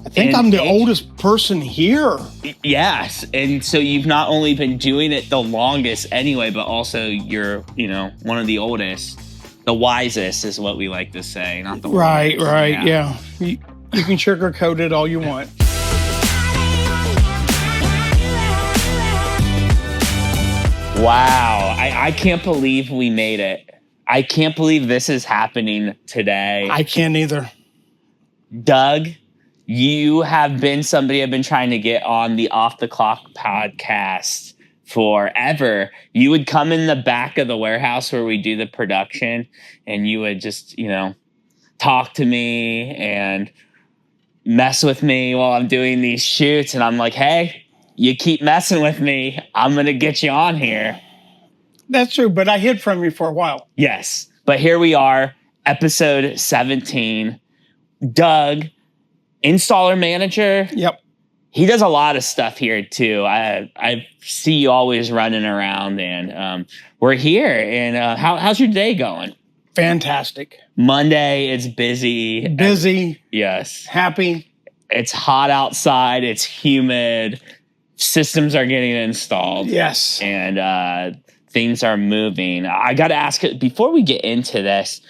I think I'm the oldest person here. Yes. And so you've not only been doing it the longest anyway, but also you're, one of the oldest. The wisest is what we like to say, not the Right, oldest. right, yeah. You can sugarcoat it all you want. Wow. I can't believe we made it. I can't believe this is happening today. I can't either. Doug, you have been somebody I've been trying to get on the Off the Clock podcast forever. You would come in the back of the warehouse where we do the production, and you would just, talk to me and mess with me while I'm doing these shoots. And I'm like, hey, you keep messing with me, I'm going to get you on here. That's true, but I hid from you for a while. Yes, but here we are, episode 17. Doug, Installer Manager. Yep. He does a lot of stuff here too. I see you always running around, and we're here. And how's your day going? Fantastic. Monday, it's busy. Busy. Yes. Happy. It's hot outside. It's humid. Systems are getting installed. Yes. And things are moving. I got to ask, before we get into this,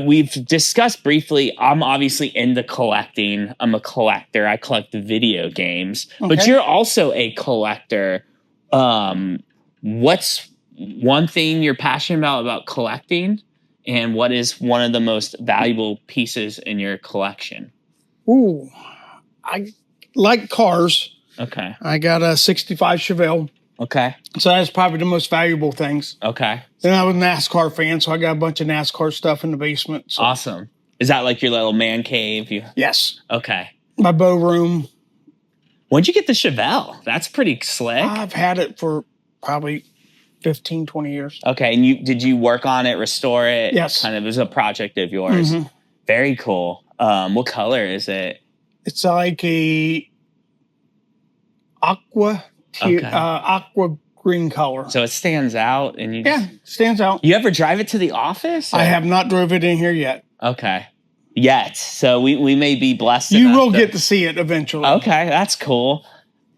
we've discussed briefly, I'm obviously into collecting. I'm a collector. I collect video games. Okay. But you're also a collector. What's one thing you're passionate about collecting? And what is one of the most valuable pieces in your collection? Ooh, I like cars. Okay. I got a 65 Chevelle. Okay. So that's probably the most valuable things. Okay. Then I was a NASCAR fan, so I got a bunch of NASCAR stuff in the basement. So. Awesome. Is that like your little man cave? Yes. Okay. My bow room. When'd you get the Chevelle? That's pretty slick. I've had it for probably 15, 20 years. Okay. And did you work on it, restore it? Yes. Kind of as a project of yours. Mm-hmm. Very cool. What color is it? It's like a aqua green color. So it stands out, and stands out. You ever drive it to the office? I have not drove it in here yet. Okay. Yet. So we may be blessed. You will get to see it eventually. Okay, that's cool.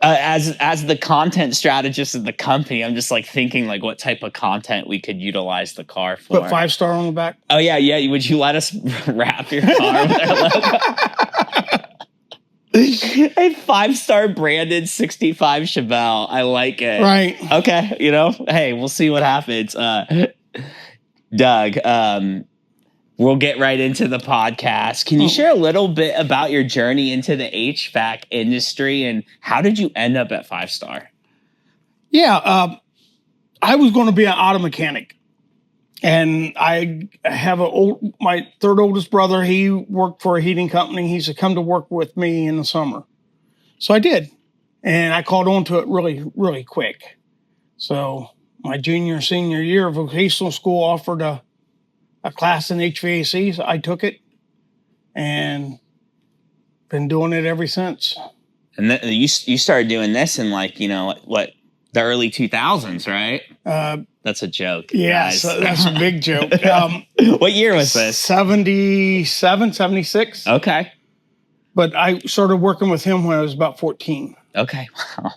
As the content strategist of the company, I'm just like thinking like what type of content we could utilize the car for. Put 5-star on the back. Oh yeah. Would you let us wrap your car with our logo? A 5-star branded 65 Chevelle. I like it. Right. Okay. Hey, we'll see what happens. Doug, we'll get right into the podcast. Can you share a little bit about your journey into the HVAC industry, and how did you end up at 5-star? Yeah. I was going to be an auto mechanic. And I have my third oldest brother. He worked for a heating company. He said, come to work with me in the summer. So I did. And I caught on to it really, really quick. So my senior year of vocational school offered a class in HVAC. So I took it and been doing it ever since. And you started doing this in the early 2000s, right? That's a joke. Yeah, so that's a big joke. What year was this? 77, 76. Okay. But I started working with him when I was about 14. Okay. Wow.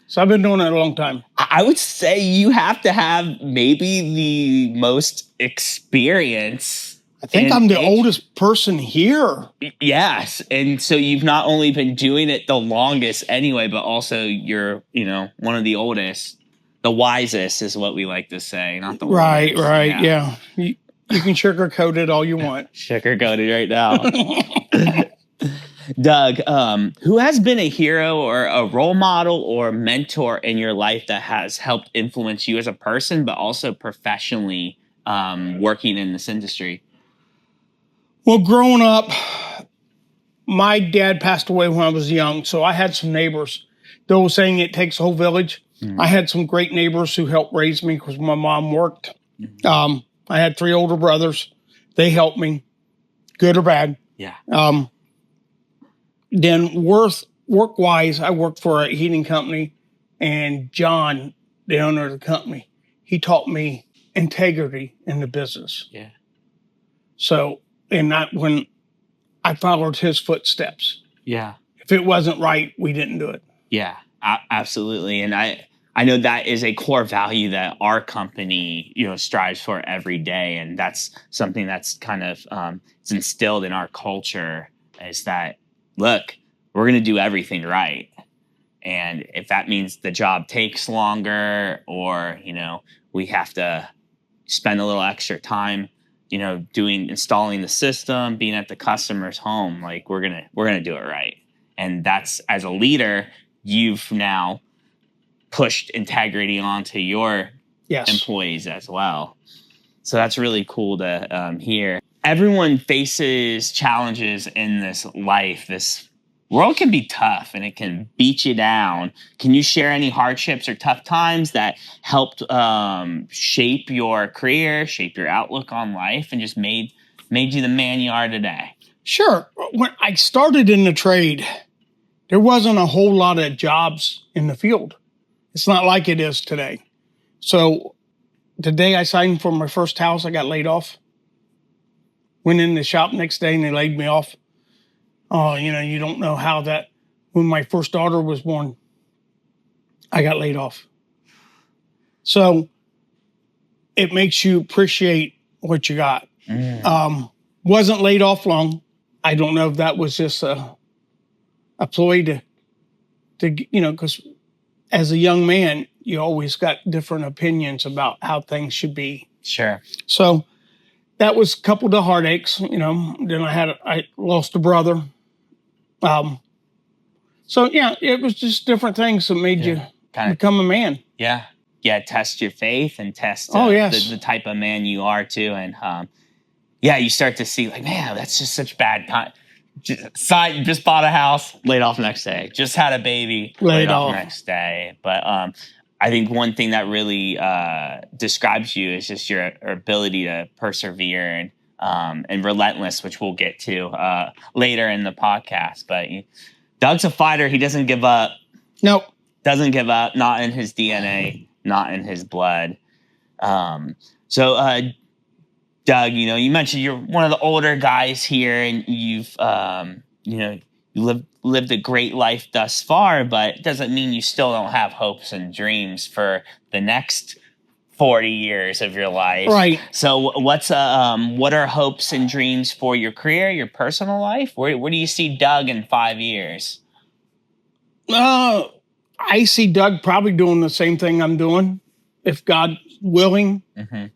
So I've been doing it a long time. I would say you have to have maybe the most experience. I think I'm the oldest person here. Yes. And so you've not only been doing it the longest anyway, but also you're, one of the oldest. The wisest is what we like to say, not the right, oldest. Right, yeah. You can sugarcoat it all you want. Sugarcoat it right now. Doug, who has been a hero or a role model or mentor in your life that has helped influence you as a person, but also professionally working in this industry? Well, growing up, my dad passed away when I was young, so I had some neighbors. The old saying, it takes a whole village. Mm-hmm. I had some great neighbors who helped raise me because my mom worked. Mm-hmm. I had 3 older brothers. They helped me, good or bad. Yeah. Then work-wise, I worked for a heating company, and John, the owner of the company, he taught me integrity in the business. Yeah. So, when I followed his footsteps. Yeah. If it wasn't right, we didn't do it. Yeah, absolutely. And I know that is a core value that our company, strives for every day. And that's something that's kind of it's instilled in our culture, is that, look, we're going to do everything right. And if that means the job takes longer, or, we have to spend a little extra time, installing the system, being at the customer's home, like we're going to do it right. And that's, as a leader, you've now pushed integrity onto your employees as well. So that's really cool to hear. Everyone faces challenges in this life. This world can be tough and it can beat you down. Can you share any hardships or tough times that helped shape your career, shape your outlook on life, and just made you the man you are today? Sure. When I started in the trade, there wasn't a whole lot of jobs in the field. It's not like it is today. So the day I signed for my first house, I got laid off. Went in the shop next day and they laid me off. Oh, you don't know how that, when my first daughter was born, I got laid off. So it makes you appreciate what you got. Wasn't laid off long. I don't know if that was just a ploy to because as a young man, you always got different opinions about how things should be. Sure. So that was a couple of the heartaches, Then I lost a brother. So yeah, it was just different things that made you become a man. Yeah. Yeah. Test your faith and test the type of man you are too. And you start to see, like, man, that's just such bad time. Just bought a house, laid off next day. Just had a baby, laid off next day. But I think one thing that really describes you is just your ability to persevere and relentless, which we'll get to later in the podcast. But Doug's a fighter. He doesn't give up. Nope. Doesn't give up. Not in his DNA, not in his blood. So Doug, you mentioned you're one of the older guys here, and you've, you lived a great life thus far, but it doesn't mean you still don't have hopes and dreams for the next 40 years of your life. Right. So what are hopes and dreams for your career, your personal life? Where do you see Doug in 5 years? I see Doug probably doing the same thing I'm doing, if God's willing. Mm-hmm.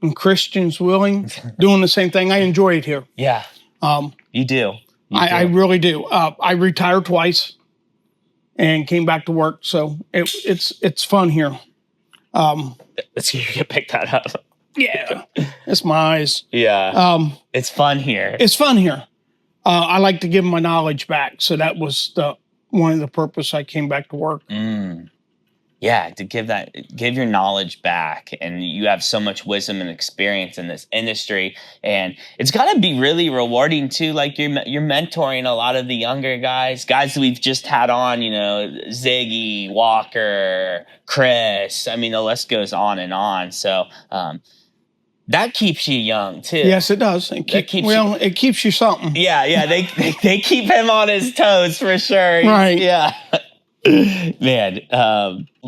And Christians willing, doing the same thing. I enjoy it here. Yeah, you do. I really do. I retired twice and came back to work, so it's fun here. Let's see if you can pick that up. Yeah, it's my eyes. Yeah, it's fun here. It's fun here. I like to give my knowledge back, so that was one of the purpose I came back to work. Yeah, to give your knowledge back. And you have so much wisdom and experience in this industry. And it's got to be really rewarding too. Like you're mentoring a lot of the younger guys we've just had on, Ziggy, Walker, Chris. I mean, the list goes on and on. So that keeps you young too. Yes, it does. It keeps you something. Yeah. They keep him on his toes for sure. Right. Yeah. Man,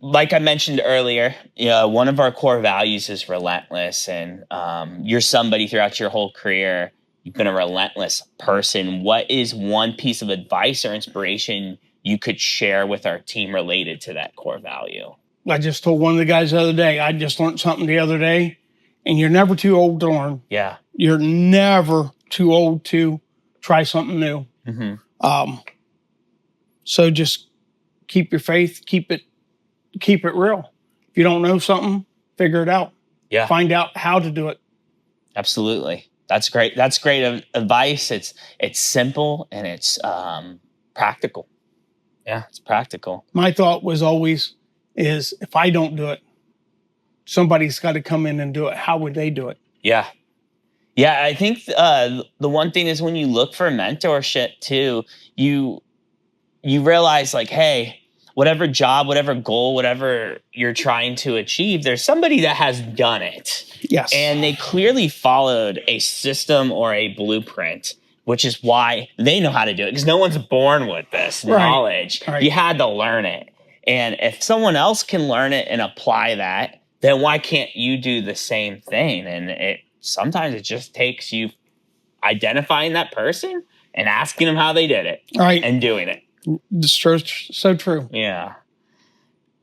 like I mentioned earlier, one of our core values is relentless, and you're somebody throughout your whole career. You've been a relentless person. What is one piece of advice or inspiration you could share with our team related to that core value? I just told one of the guys the other day, I just learned something the other day, and you're never too old to learn. Yeah. You're never too old to try something new. Mm-hmm. So just keep your faith, keep it real. If you don't know something, figure it out. Yeah. Find out how to do it. Absolutely. That's great. That's great advice. It's simple and it's practical. Yeah, it's practical. My thought was always is if I don't do it, somebody's got to come in and do it. How would they do it? Yeah. Yeah, I think the one thing is when you look for mentorship too, you realize like, hey, whatever job, whatever goal, whatever you're trying to achieve, there's somebody that has done it. Yes. And they clearly followed a system or a blueprint. which is why they know how to do it, because no one's born with this knowledge. Right. You had to learn it. And if someone else can learn it and apply that, then why can't you do the same thing? And sometimes it just takes you identifying that person and asking them how they did it, right, and doing it. It's so true. Yeah.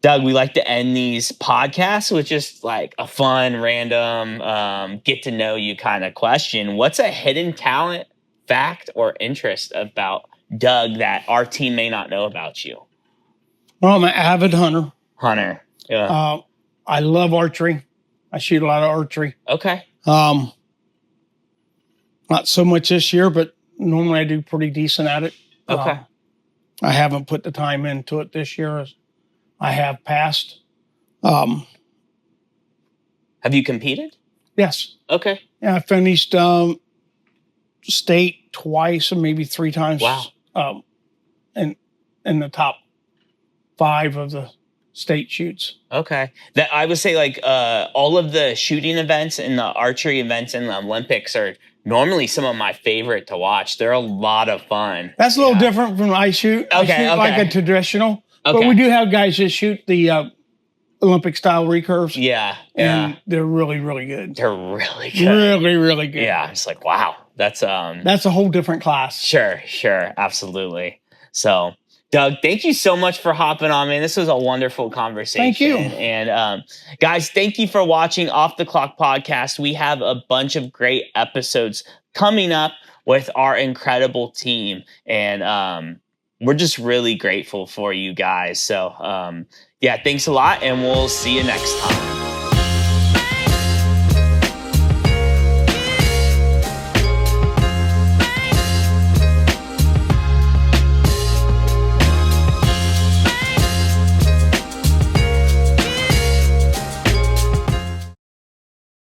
Doug, we like to end these podcasts with just like a fun, random, get to know you kind of question. What's a hidden talent, fact, or interest about Doug that our team may not know about you? Well, I'm an avid hunter. Hunter. Yeah. I love archery. I shoot a lot of archery. Okay. Not so much this year, but normally I do pretty decent at it. Okay. I haven't put the time into it this year as I have past. Have you competed? Yes. Okay. Yeah, I finished state twice and maybe 3 times. Wow. In the top 5 of the state shoots. Okay. That I would say like all of the shooting events and the archery events in the Olympics are normally some of my favorite to watch. They're a lot of fun. That's a little different from I shoot. I shoot like a traditional, but we do have guys that shoot the Olympic style recurves. Yeah. And they're really, really good. They're really good. Really, really good. Yeah. It's like, wow. That's a whole different class. Sure. Absolutely. So Doug, thank you so much for hopping on, man. This was a wonderful conversation. Thank you. And guys, thank you for watching Off the Clock Podcast. We have a bunch of great episodes coming up with our incredible team. And we're just really grateful for you guys. So yeah, thanks a lot, and we'll see you next time.